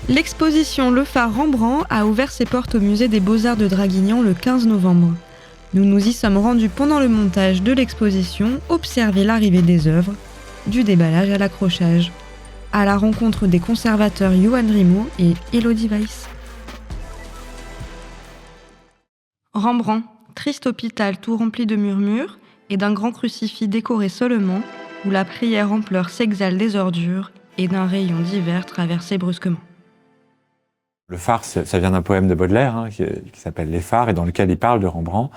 L'exposition Le Phare Rembrandt a ouvert ses portes au musée des Beaux-Arts de Draguignan le 15 novembre. Nous nous y sommes rendus pendant le montage de l'exposition, observer l'arrivée des œuvres, du déballage à l'accrochage, à la rencontre des conservateurs Johan Rimaud et Elodie Weiss. Rembrandt, triste hôpital tout rempli de murmures et d'un grand crucifix décoré seulement, où la prière en pleurs s'exhale des ordures et d'un rayon d'hiver traversé brusquement. Le phare, ça vient d'un poème de Baudelaire qui s'appelle Les Phares et dans lequel il parle de Rembrandt.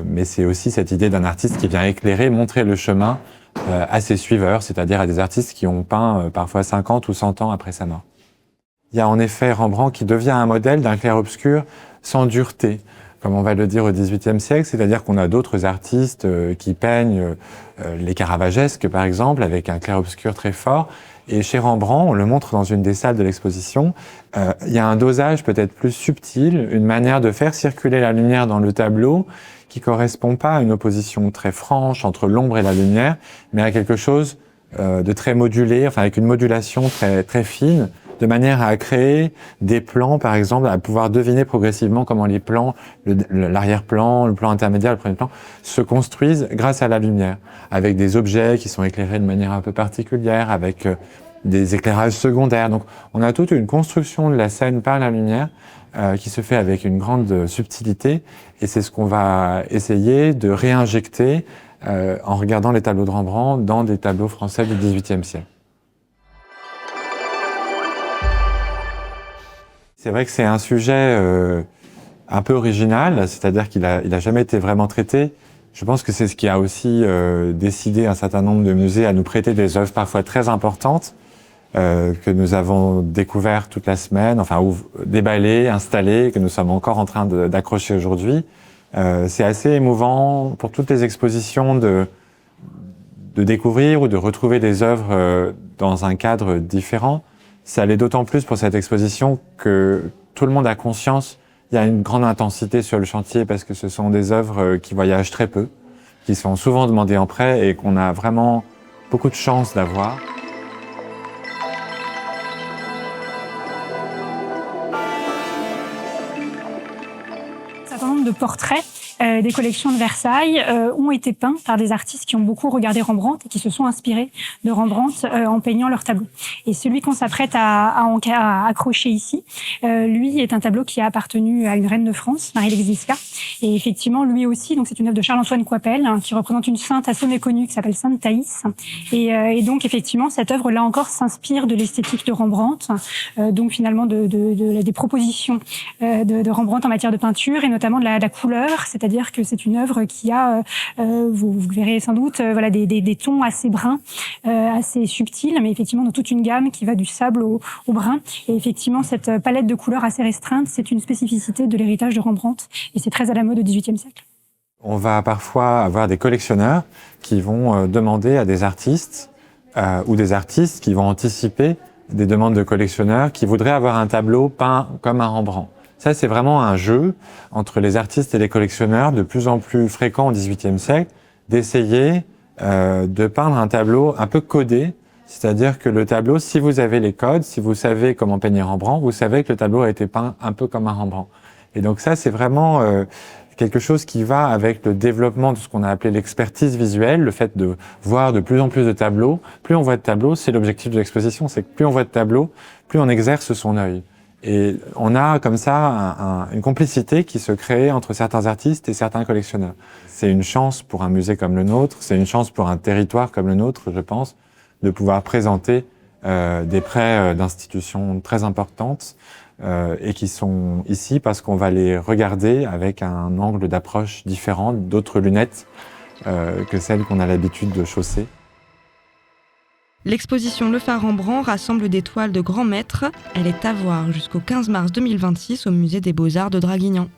Mais c'est aussi cette idée d'un artiste qui vient éclairer, montrer le chemin à ses suiveurs, c'est-à-dire à des artistes qui ont peint parfois 50 ou 100 ans après sa mort. Il y a en effet Rembrandt qui devient un modèle d'un clair-obscur sans dureté, comme on va le dire au XVIIIe siècle, c'est-à-dire qu'on a d'autres artistes qui peignent les caravagesques par exemple, avec un clair-obscur très fort. Et chez Rembrandt, on le montre dans une des salles de l'exposition, il y a un dosage peut-être plus subtil, une manière de faire circuler la lumière dans le tableau qui correspond pas à une opposition très franche entre l'ombre et la lumière, mais à quelque chose de très modulé, enfin avec une modulation très, très fine, de manière à créer des plans, par exemple, à pouvoir deviner progressivement comment les plans, l'arrière-plan, le plan intermédiaire, le premier plan, se construisent grâce à la lumière, avec des objets qui sont éclairés de manière un peu particulière, avec des éclairages secondaires. Donc, on a toute une construction de la scène par la lumière qui se fait avec une grande subtilité, et c'est ce qu'on va essayer de réinjecter en regardant les tableaux de Rembrandt dans des tableaux français du XVIIIe siècle. C'est vrai que c'est un sujet un peu original, c'est-à-dire qu'il a jamais été vraiment traité. Je pense que c'est ce qui a aussi décidé un certain nombre de musées à nous prêter des œuvres parfois très importantes que nous avons découvertes toute la semaine, enfin ou déballées, installées, que nous sommes encore en train d'accrocher aujourd'hui. C'est assez émouvant pour toutes les expositions de découvrir ou de retrouver des œuvres dans un cadre différent. Ça l'est d'autant plus pour cette exposition que tout le monde a conscience, il y a une grande intensité sur le chantier parce que ce sont des œuvres qui voyagent très peu, qui sont souvent demandées en prêt et qu'on a vraiment beaucoup de chance d'avoir. Un certain nombre de portraits des collections de Versailles ont été peints par des artistes qui ont beaucoup regardé Rembrandt et qui se sont inspirés de Rembrandt en peignant leurs tableaux. Et celui qu'on s'apprête à accrocher ici, lui est un tableau qui a appartenu à une reine de France, Marie Lexiska. Et effectivement, lui aussi, donc c'est une œuvre de Charles-Antoine Coipel qui représente une sainte assez méconnue qui s'appelle Sainte Thaïs. Et donc effectivement, cette œuvre là encore s'inspire de l'esthétique de Rembrandt, donc finalement des propositions de Rembrandt en matière de peinture et notamment de la couleur, c'est-à-dire que c'est une œuvre qui a, vous verrez sans doute, voilà des tons assez bruns, assez subtils, mais effectivement dans toute une gamme qui va du sable au brun. Et effectivement, cette palette de couleurs assez restreinte, c'est une spécificité de l'héritage de Rembrandt, et c'est très à la mode au XVIIIe siècle. On va parfois avoir des collectionneurs qui vont demander à des artistes ou des artistes qui vont anticiper des demandes de collectionneurs qui voudraient avoir un tableau peint comme un Rembrandt. Ça, c'est vraiment un jeu entre les artistes et les collectionneurs de plus en plus fréquent au XVIIIe siècle, d'essayer de peindre un tableau un peu codé, c'est-à-dire que le tableau, si vous avez les codes, si vous savez comment peigner Rembrandt, vous savez que le tableau a été peint un peu comme un Rembrandt. Et donc ça, c'est vraiment quelque chose qui va avec le développement de ce qu'on a appelé l'expertise visuelle, le fait de voir de plus en plus de tableaux. Plus on voit de tableaux, c'est l'objectif de l'exposition, c'est que plus on voit de tableaux, plus on exerce son œil. Et on a comme ça une complicité qui se crée entre certains artistes et certains collectionneurs. C'est une chance pour un musée comme le nôtre, c'est une chance pour un territoire comme le nôtre, je pense, de pouvoir présenter des prêts d'institutions très importantes et qui sont ici parce qu'on va les regarder avec un angle d'approche différent, d'autres lunettes que celles qu'on a l'habitude de chausser. L'exposition Le Phare Rembrandt rassemble des toiles de grands maîtres. Elle est à voir jusqu'au 15 mars 2026 au musée des Beaux-Arts de Draguignan.